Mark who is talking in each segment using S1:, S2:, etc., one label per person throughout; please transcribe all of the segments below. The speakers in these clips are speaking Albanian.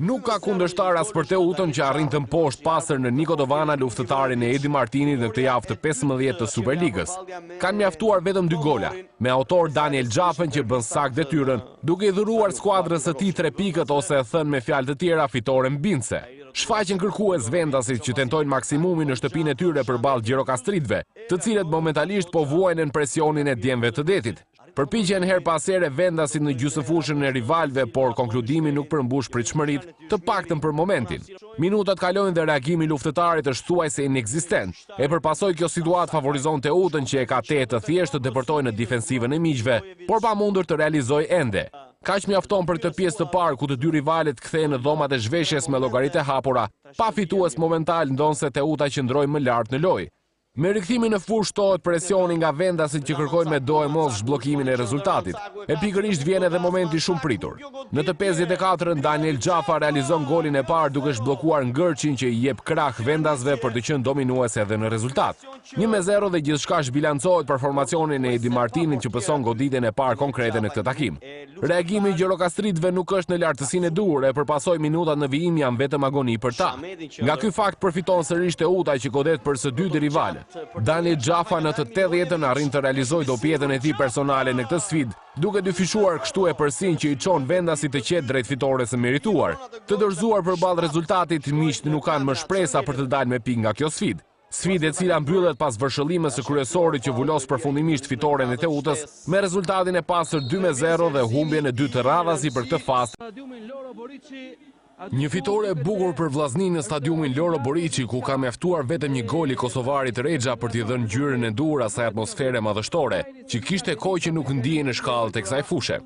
S1: Nuk ka kundërshtar as për Teutën që arritën poshtë pastër në Niko Dovana, luftëtarin e Edi Martinit në këtë javë të 15 të Superligës. Kanë mjaftuar vetëm 2 gola, me autor Daniel Xhafën që bën sakt detyrën, duke i dhuruar skuadrës së tij 3 pikët ose thënë me fjalë të tjera fitore mbinse. Shfaqen kërkues vendasit që tentojnë maksimumin në shtëpinë e tyre përballë Gjirokastritëve, të cilët momentalisht po vuajnë në presionin e djemve të detit. Përpiqen her pas here vendasit në gjysmëfushën e rivalëve, por konkludimi nuk përmbush pritshmëritë, të paktën për momentin. Minutat kalojnë dhe reagimi i luftëtarit është thuajse inekzistent. E përpasoj kjo situatë favorizon Teutën që e ka tetë të thjeshtë të depërtojë në defensivën e miqve, por pa mundur të realizojë ende. Kaq mjafton për këtë pjesë të parë ku të dy rivalet kthehen në dhomat e zhveshjes me llogaritë e hapura, pa fitues momental ndonse Teuta qëndroi më lart në lojë. Me rikthimin në fushë shtohet presioni nga vendasit që kërkojnë me do e mos zhbllokimin e rezultatit. E pikërisht vjen edhe momenti shumë pritur. Në të 54-ën Daniel Xhafa realizon golin e parë duke zhbllokuar ngërçin që i jep krah vendasve për të qenë dominues edhe në rezultat. 1-0 dhe gjithçka zhbilancohet për formacionin e Edi Martinit që pëson goditjen e parë konkrete në këtë takim. Reagimi i Gjirokastritëve nuk është në lartësinë e duhur e përpasoj minutat në vijim janë vetëm agoni për ta. Nga ky fakt përfiton sërish Teuta që godet për së dy rivalët. Daniel Xhafa në të 80-ën arrin të realizojë dobjetën e tij personale në këtë sfidë, duke dyfishuar kështu e përsin që i çon vendasit të qetë drejt fitores së merituar. Të dorëzuar përballë rezultatit, miqtë nuk kanë më shpresa për të dalë me pikë nga kjo sfidë. Sfidë e cila mbyllet pas vërshëllimit së kryesorit që vulos përfundimisht fitoren e Teutës me rezultatin e pastër 2-0 dhe humbjen e 2 të radhasi për këtë fazë. Një fitore e bukur për Vllaznin në stadiumin Loro Boriçi, ku ka mjaftuar vetëm një gol i kosovarit Rexha për t'i dhënë ngjyrën e duhur asaj atmosfere madhështore, që kishte kohë që nuk ndihej në shkallët e kësaj fushe.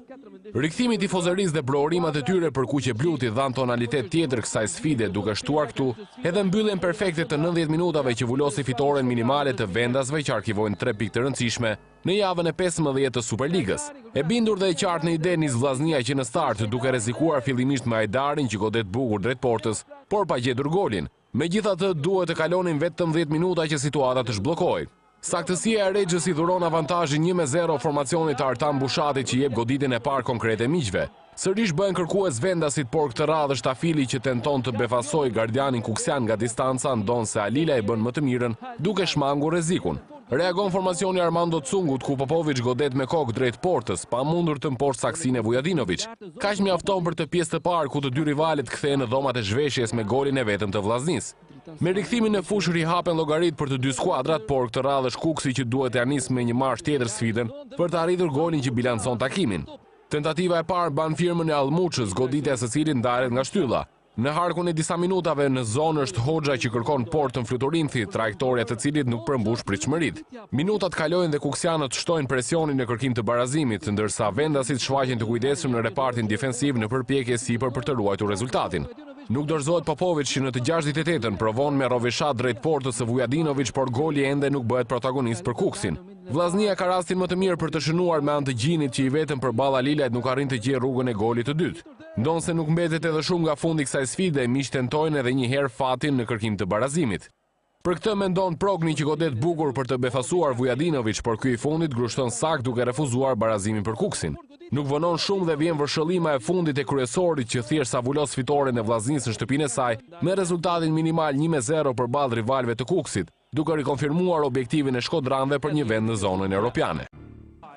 S1: Rikthimi i tifozërisë dhe provorimat e tyre për kuqe bluti dhan tonalitet tjetër kësaj sfide, duke shtuar këtu edhe mbylljen perfekte të 90 minutave që vulosi fitoren minimale të vendasve që arkivojnë 3 pikë të rëndësishme në javën e 15 të Superligës. E bindur dhe e qartë në ide nis Vllaznia që në start duke rrezikuar fillimisht me Ajdarin që godet bukur drejt portës, por pa gjetur golin. Megjithatë, duhet të kalonin vetëm 10 minuta që situata të zhbllokojë. Saktësia e Rexhës i dhuron avantazhin 1-0 formacionit të Artan Bushatit që jep goditjen e parë konkrete miqve. Sërish bëhen kërkues vendasit, por këtë radhë është Afili që tenton të befasojë gardianin Kuksian nga distanca, ndonse Alila e bën më të mirën duke shmangur rrezikun. Reagon formacioni Armando Cungut ku Popović godet me kokë drejt portës, pa mundur të mposhtë saksinë e Vujadinović. Kaq mjafton për të pjesë të parë ku të dy rivalet kthehen në dhomat e zhveshjes me golin e vetëm të Vllaznisë. Me rikthimin në fushë rihapen llogarit për të dy skuadrat, por këtë radhë është Kuksi që duhet të nisë me një marsh tjetër sfidën për të arritur golin që bilancon takimin. Tentativa e parë ban firmën e Allmuçës, goditja së cilit ndaret nga shtylla. Në harkun e disa minutave në zonë është Hoxha që kërkon portën Fluturinthi, trajektoria të cilit nuk përmbush pritshmëritë. Minutat kalojnë dhe kuksianët shtojnë presionin në kërkim të barazimit, ndërsa vendasit shfaqen të kujdesshëm në repartin defensiv në përpjekje sipër për të ruajtur rezultatin. Nuk dorëzohet Popović që në të 68-ën provon me roveshat drejt portës së Vujadinović, por goli ende nuk bëhet protagonist për Kuksin. Vllaznia ka rastin më të mirë për të shënuar me anë të Gjinit që i vetëm përballë Alilajt nuk arrin të gjejë rrugën e golit të dytë. Ndonse nuk mbetet edhe shumë nga fundi kësaj sfide, miqtë tentojnë edhe një herë fatin në kërkim të barazimit. Për këtë mendon Progni që godet bukur për të befasuar Vujadinović, por ky i fundit grushton sakt duke refuzuar barazimin për Kuksin. Nuk vonon shumë dhe vjen vërshëllima e fundit e kryesorit që thjesht sa vulos fitoren e Vllaznisë në shtëpinë e saj me rezultatin minimal 1-0 përballë rivalëve të Kuksit, duke rikonfirmuar objektivin e shkodranëve për një vend në zonën europiane.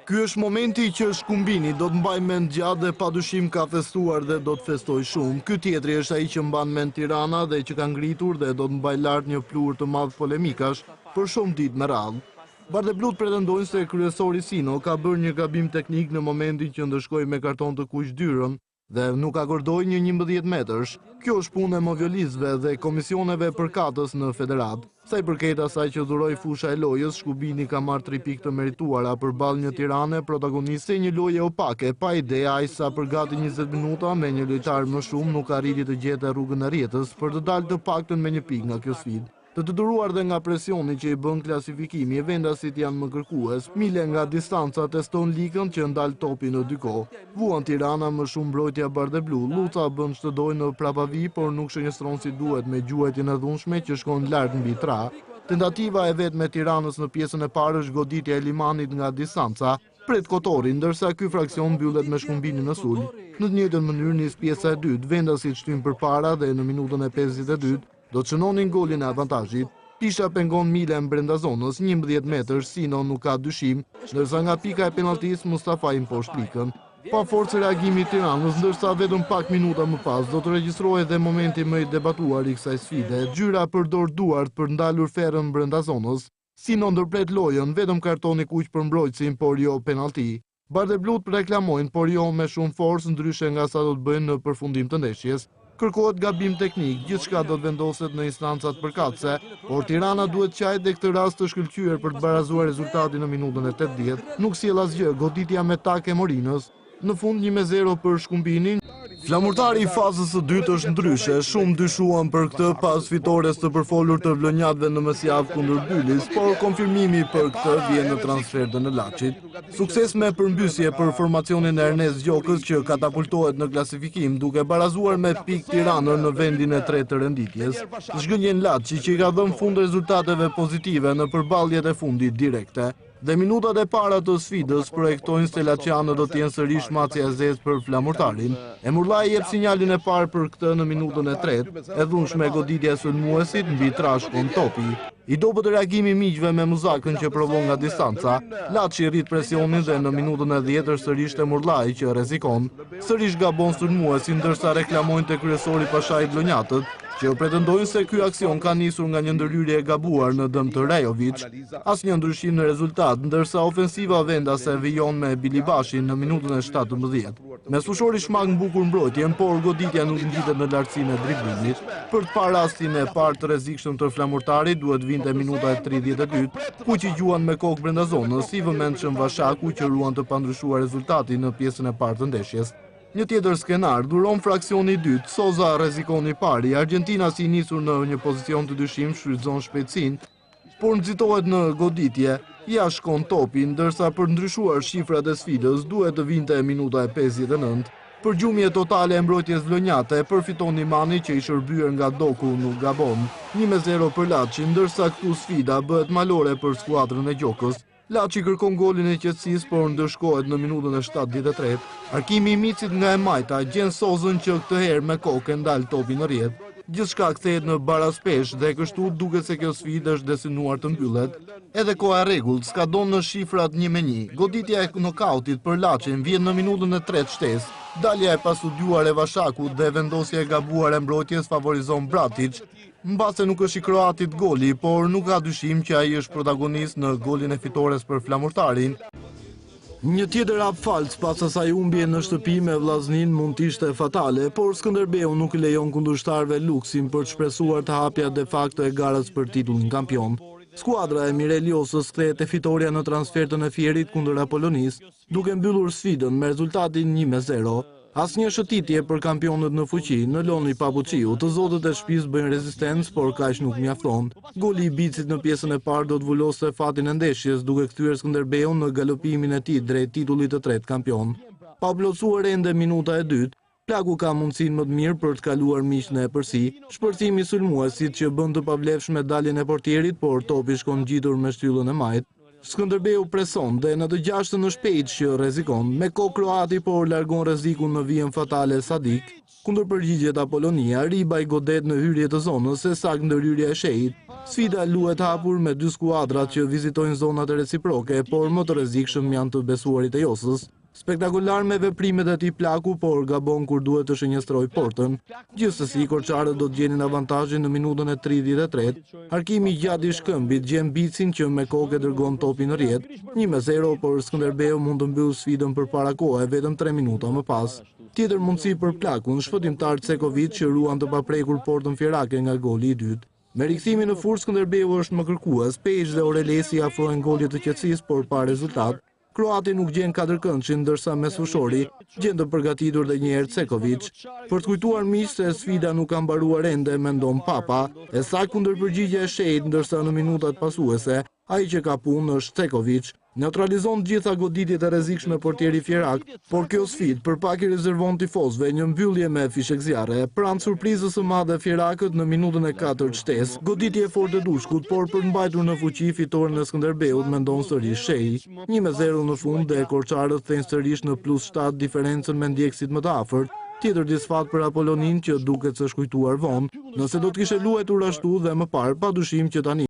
S2: Ky është momenti që Shkumbini do të mbajë mend gjatë dhe padyshim ka festuar dhe do të festoj shumë. Ky tjetri është ai që mban mend Tirana dhe që ka ngritur dhe do të mbajë lart një plur të madh polemikash për shumë ditë me radhë. Bardheblut pretendojnë se kryesori Sino ka bërë një gabim teknik në momentin që ndëshkoi me karton të kuq dyrën dhe nuk akordoi një 11 metërsh. Kjo është punë e moviolistëve dhe komisioneve përkatës në federat. Sa i përket asaj që dhuroi fusha e lojës, Shkumbini ka marrë 3 pikë të merituara përballë një Tirane protagoniste një loje opake, pa ide ai sa për gati 20 minuta me një lojtar më shumë nuk arriti të gjete rrugën e rrjetës për të dalë të paktën me një pikë nga kjo sfidë. Të dëruar dhe nga presioni që i bën klasifikimi, vendasit janë më kërkues. Mile nga distanca teston Likën që ndal topi në dy kohë. Vuan Tirana më shumë mbrojtja bardheblu. Luca bën shtëdoj në prapavi, por nuk shënjestron si duhet me gjuajtjen e dhunshme që shkon lart mbi tra. Tentativa e vet me Tiranës në pjesën e parë është goditja e Limanit nga distanca, pret Kotori, ndërsa ky fraksion mbyllet me shkumbinin në sulm. Në të njëjtën mënyrë nis pjesa e dytë, vendasit shtyn përpara dhe në minutën e 52 do të shënonin golin e avantazhit. Pisha pengon Milen brenda zonës, 11 metër, Sino nuk ka dyshim, ndërsa nga pika e penaltis Mustafa i mposht pikën. Pa forcë reagimi i Tiranës, ndërsa vetëm pak minuta më pas do të regjistrohet dhe momenti më i debatuar i kësaj sfide, gjyra përdor duart për ndalur Ferrën brenda zonës. Sino ndërpret lojën, vetëm kartoni kuq për mbrojtësin, por jo penalti. Bardhe blut reklamojnë, por jo me shumë forcë, ndryshe nga sa do të bëjnë në përfundim të ndeshjes. Kërkohet gabim teknik, gjithçka do të vendoset në instancat përkatëse, por Tirana duhet qajt dhe këtë rast të shkëlqyer për të barazuar rezultatin në minutën e 80, nuk sjell asgjë, goditja me tak e Morinos. Në fund 1-0 për Shkumbinin. Flamurtari i fazës së dytë është ndryshe, shumë dyshuan për këtë pas fitores të përfolur të vlonjatëve në mësjavë kundër Bylis, por konfirmimi për këtë vjen në transferin e Laçit. Sukses me përmbysje për formacionin e Ernest Gjokës që katapultohet në klasifikim duke barazuar me pikë Tiranën në vendin e tretë të renditjes. Zhgënjen Laçi që i ka dhënë fund rezultateve pozitive në përballjet e fundit direkte. Dhe minutat e para të sfidës projektojnë se Laçianët do të jenë sërish macja e zezë për flamurtarin. Emurllai jep sinjalin e parë për këtë në minutën e tretë, e dhunshme goditja e sulmuesit mbi trashkun topi. I dobët reagimi miqve me Muzakën që provon nga distanca, Laçi rrit presionin dhe në minutën e 10 është sërish Emurllai që rrezikon. Sërish gabon sulmuesi ndërsa reklamojnë te kryesori Pashai Vlonjatët, që pretendojnë se ky aksion ka nisur nga një ndërhyrje e gabuar në dëm të Rajovic. Asnjë ndryshim në rezultat, ndërsa ofensiva vendase vijon me Bilibashin në minutën e 17. Mesfushori shmak mbukur mbrojtjen, por goditja nuk ngjitet në lartësinë e driblimit. Për të parë rastin e parë të rrezikshëm të flamurtarit duhet vinte minuta e 32, ku që gjuan me kokë brenda zonës, i vëmendshëm Vashaku që ruan të pandryshuar rezultatin në pjesën e parë të ndeshjes. Një tjetër skenar, duron fraksioni i dytë, Soza rrezikon i pari, Argentina si nisur në një pozicion të dyshim shfrytëzon shpejtësinë, por nxitohet në goditje, ja shkon topi, ndërsa për ndryshuar shifrat e sfidës duhet të vinte minuta e 59. Për gjumje totale e mbrojtjes vlonjate, përfiton Imani që i shërbyer nga Doku nuk gabon. 1-0 për Laçi, ndërsa këtu sfida bëhet malore për skuadrën e Gjokës. Laçi kërkon golin e qetësisë, por ndëshkohet në minutën e 73. Arkimi i Micit nga e majta gjen Sozën që këtë herë me kokë ndal topin në rrjet. Gjithçka kthehet në barazpesh dhe kështu duket se kjo sfidë është destinuar të mbyllet. Edhe koha e rregullt skadon në shifrat 1-1. Goditja e nokautit për Laçin vjen në minutën e 3 shtesë. Dalja e pasudyuar e Vashakut dhe vendosja e gabuar e mbrojtjes favorizon Bratic. Mbase nuk është i kroatit goli, por nuk ka dyshim që ai është protagonist në golin e fitores për flamurtarin. Një tjetër hap falc pas asaj humbje në shtëpi me vllaznin mund të ishte fatale, por Skënderbeu nuk i lejon kundërshtarëve luksin për të shpresuar të hapja de facto e garës për titullin kampion. Skuadra e Mireliosës kthehet te fitoria në transfertën e Fierit kundër Apolonis, duke mbyllur sfidën me rezultatin 1-0. Asnjë shëtitje për kampionët në fuqi, në loni Pabuqiu, të zotët e shtëpisë bëjnë rezistencë, por kaq nuk mjafton. Goli i Bicit në pjesën e parë do të vulloste fatin e ndeshjes, duke kthyer Skënderbeun në galopimin e tij drejt titullit të tretë kampion. Pa plotësuar ende minuta e dytë, Plaku ka mundësinë më të mirë për të kaluar miqën e përsi, shpërthimi i sulmuesit që bën të pavlefshme daljen e portierit, por topi shkon ngjitur me shtyllën e majt. Skënderbeu preson dhe në të gjashtën në shpejt që rrezikon, me kokë kroati por largon rrezikun në vijën fatale Sadik. Kundër përgjigjet Apolonia, Riba i godet në hyrje të zonës e sakt ndërhyrja e shejit. Sfida luhet hapur me dy skuadrat që vizitojnë zonat e reciproke, por më të rrezikshëm janë të besuarit e Josës. Spektakular me veprimet e tij Plaku, por gabon kur duhet të shënjestroj portën. Gjithsesi, korçarët do të gjenin avantazhin në minutën e 33. Arkimi gjatë i shkëmbit gjen Bicin që me kokë dërgon topin në rrjet. 1-0, por Skënderbeu mund të mbyll sfidën përpara kohë vetëm 3 minuta më pas. Tjetër mundësi për Plakun, shpëtimtar Cekovic që ruan të paprekur portën fjerake nga goli i dytë. Me rikthimin në furë Skënderbeu është më kërkues, Pejç dhe Orelesi afrojnë golit të qetësisë, por pa rezultat. Kroati nuk gjen katërkëndshin, ndërsa mesfushori gjen të përgatitur dhe një herë Cekovic. Për të kujtuar miq se sfida nuk ka mbaruar ende, mendon Papa, e sa kundërpërgjigje e shejt, ndërsa në minutat pasuese ai që ka punë është Cekovic. neutralizon gjitha goditjet e rrezikshme portieri Fjerak, por kjo sfidë përpak i rezervon tifozëve një mbyllje me fishek zjarre. Pranë surprizës së madhe Fjerakët në minutën e 4 shtesë, goditje e fortë e Dushkut, por për mbajtur në fuqi fitoren e Skënderbeut mendon sërish Shehi. 1-0 në fund dhe korçarët thejnë sërish në +7 diferencën me ndjekësit më të afërt. Tjetër disfat për Apollonin që duket se shkujtuar vonë. Nëse do të kishe luajtur ashtu dhe më parë, padyshim që tani